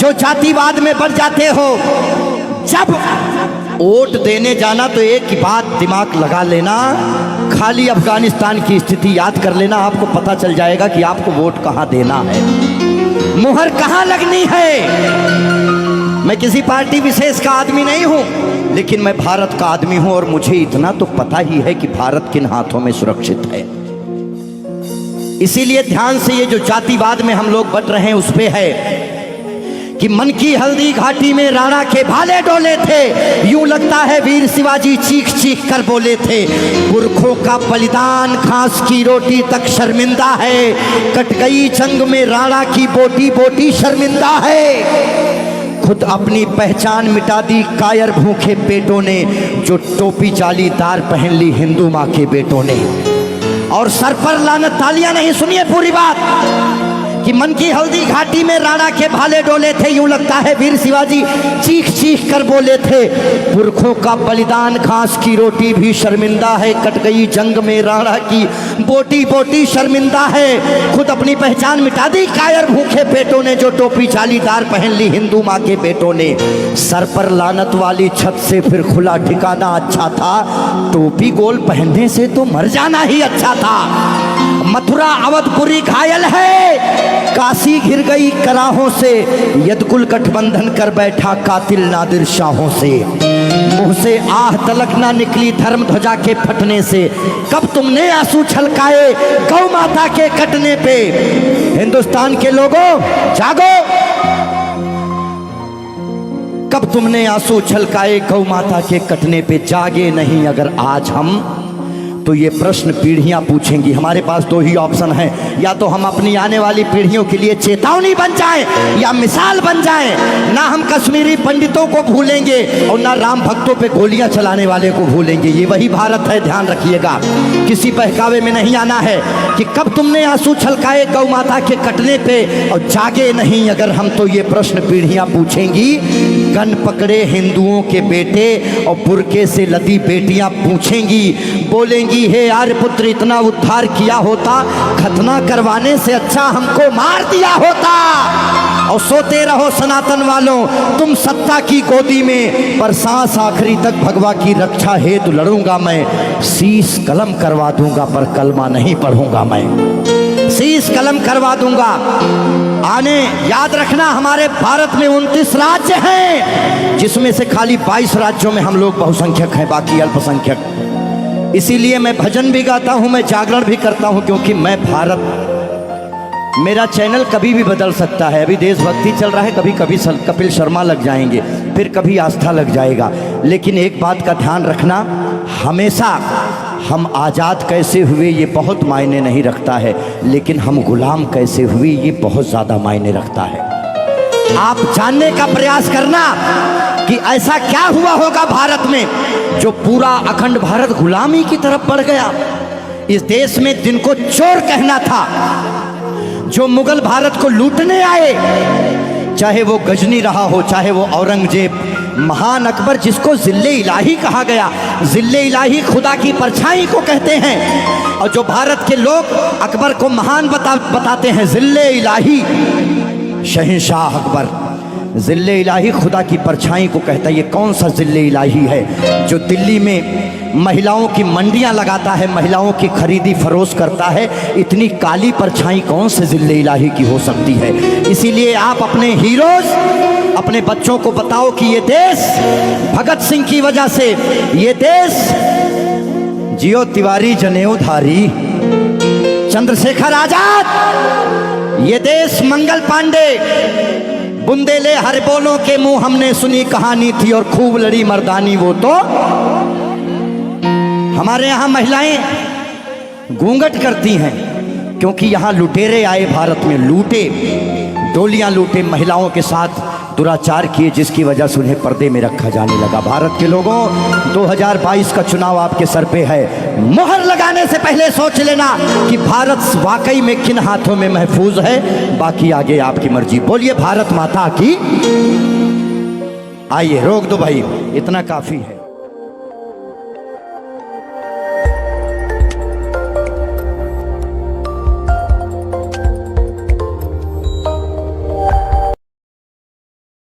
जो जातिवाद में बढ़ जाते हो, जब वोट देने जाना तो एक ही बात दिमाग लगा लेना, खाली अफगानिस्तान की स्थिति याद कर लेना, आपको पता चल जाएगा कि आपको वोट कहां देना है, मुहर कहां लगनी है। मैं किसी पार्टी विशेष का आदमी नहीं हूं, लेकिन मैं भारत का आदमी हूं और मुझे इतना तो पता ही है कि भारत किन हाथों में सुरक्षित है। इसीलिए ध्यान से ये जो जातिवाद में हम लोग बट रहे हैं उस पे है कि मन की हल्दी घाटी में राणा के भाले डोले थे, यूं लगता है वीर शिवाजी चीख चीख कर बोले थे। पुरखों का बलिदान घास की रोटी तक शर्मिंदा है, कट गई जंग में राणा की बोटी बोटी शर्मिंदा है। खुद अपनी पहचान मिटा दी कायर भूखे पेटों ने, जो टोपी जालीदार पहन ली हिंदू माँ के बेटों ने। और सर पर लानत, तालियां नहीं, सुनिए पूरी बात, कि मन की हल्दी घाटी में राणा के भाले डोले थे, यूं लगता है वीर शिवाजी चीख चीख कर बोले थे। पुरखों का बलिदान घास की रोटी भी शर्मिंदा है, कट गई जंग में राणा की बोटी बोटी शर्मिंदा है। खुद अपनी पहचान मिटा दी कायर भूखे पेटों ने, जो टोपी जालीदार पहन ली हिंदू माँ के बेटों ने। सर पर लानत वाली छत से फिर खुला ठिकाना अच्छा था, टोपी गोल पहनने से तो मर जाना ही अच्छा था। मथुरा अवधपुरी घायल है, काशी घिर गई कराहों से, यदकुल गठबंधन कर बैठा कातिल नादिर शाहों से। मुंह से आह तलक ना निकली धर्म ध्वजा के फटने से, कब तुमने आंसू छलकाए गौ माता के कटने पे। हिंदुस्तान के लोगों जागो, कब तुमने आंसू छलकाए गौ माता के कटने पे। जागे नहीं अगर आज हम, तो ये प्रश्न पीढ़ियां पूछेंगी। हमारे पास दो ही ऑप्शन है, या तो हम अपनी आने वाली पीढ़ियों के लिए चेतावनी बन जाएं या मिसाल बन जाएं। ना हम कश्मीरी पंडितों को भूलेंगे और ना राम भक्तों पे गोलियां चलाने वाले को भूलेंगे। ये वही भारत है, ध्यान रखिएगा, किसी बहकावे में नहीं आना है। कि कब तुमने आंसू छलकाए गौ माता के कटने पे, और जागे नहीं अगर हम, तो ये प्रश्न पीढ़ियां पूछेंगी। गन पकड़े हिंदुओं के बेटे और बुरके से लदी बेटियां पूछेंगी, बोलेंगी हे आर्य पुत्र इतना उद्धार किया होता, खतना करवाने से अच्छा हमको मार दिया होता। और सोते रहो सनातन वालों तुम सत्ता की गोदी में, पर सांस आखिरी तक भगवा की रक्षा हेतु लड़ूंगा मैं। शीश कलम करवा दूंगा पर कलमा नहीं पढ़ूंगा मैं, शीश कलम करवा दूंगा। आने याद रखना, हमारे भारत में 29 राज्य हैं, जिसमें से खाली 22 राज्यों में हम लोग बहुसंख्यक हैं, बाकी अल्पसंख्यक। इसीलिए मैं भजन भी गाता हूं, मैं जागरण भी करता हूं, क्योंकि मैं भारत, मेरा चैनल कभी भी बदल सकता है। अभी देशभक्ति चल रहा है, कभी कभी कपिल शर्मा लग जाएंगे, फिर कभी आस्था लग जाएगा। लेकिन एक बात का ध्यान रखना, हमेशा हम आज़ाद कैसे हुए ये बहुत मायने नहीं रखता है, लेकिन हम गुलाम कैसे हुए ये बहुत ज़्यादा मायने रखता है। आप जानने का प्रयास करना कि ऐसा क्या हुआ होगा भारत में जो पूरा अखंड भारत गुलामी की तरफ बढ़ गया। इस देश में जिनको चोर कहना था, जो मुगल भारत को लूटने आए, चाहे वो गजनी रहा हो, चाहे वो औरंगजेब, महान अकबर जिसको जिल्ले इलाही कहा गया, जिल्ले इलाही खुदा की परछाई को कहते हैं। और जो भारत के लोग अकबर को महान बताते हैं, जिल्ले इलाही शहंशाह अकबर, जिल्ले इलाही खुदा की परछाई को कहता है। ये कौन सा जिल्ले इलाही है जो दिल्ली में महिलाओं की मंडियां लगाता है, महिलाओं की खरीदी फरोश करता है? इतनी काली परछाई कौन से जिल्ले इलाही की हो सकती है? इसीलिए आप अपने हीरोज, अपने बच्चों को बताओ कि ये देश भगत सिंह की वजह से, ये देश जियो तिवारी जनेऊधारी, चंद्रशेखर आजाद, ये देश मंगल पांडे, बुंदेले हर बोलों के मुंह हमने सुनी कहानी थी और खूब लड़ी मर्दानी वो तो। हमारे यहाँ महिलाएं घूंघट करती हैं क्योंकि यहाँ लुटेरे आए भारत में, लूटे, डोलियां लूटे, महिलाओं के साथ दुराचार किए, जिसकी वजह से उन्हें पर्दे में रखा जाने लगा। भारत के लोगों, 2022 का चुनाव आपके सर पे है। मोहर लगाने से पहले सोच लेना कि भारत वाकई में किन हाथों में महफूज है। बाकी आगे आपकी मर्जी। बोलिए भारत माता की। आइए, रोक दो भाई, इतना काफी है।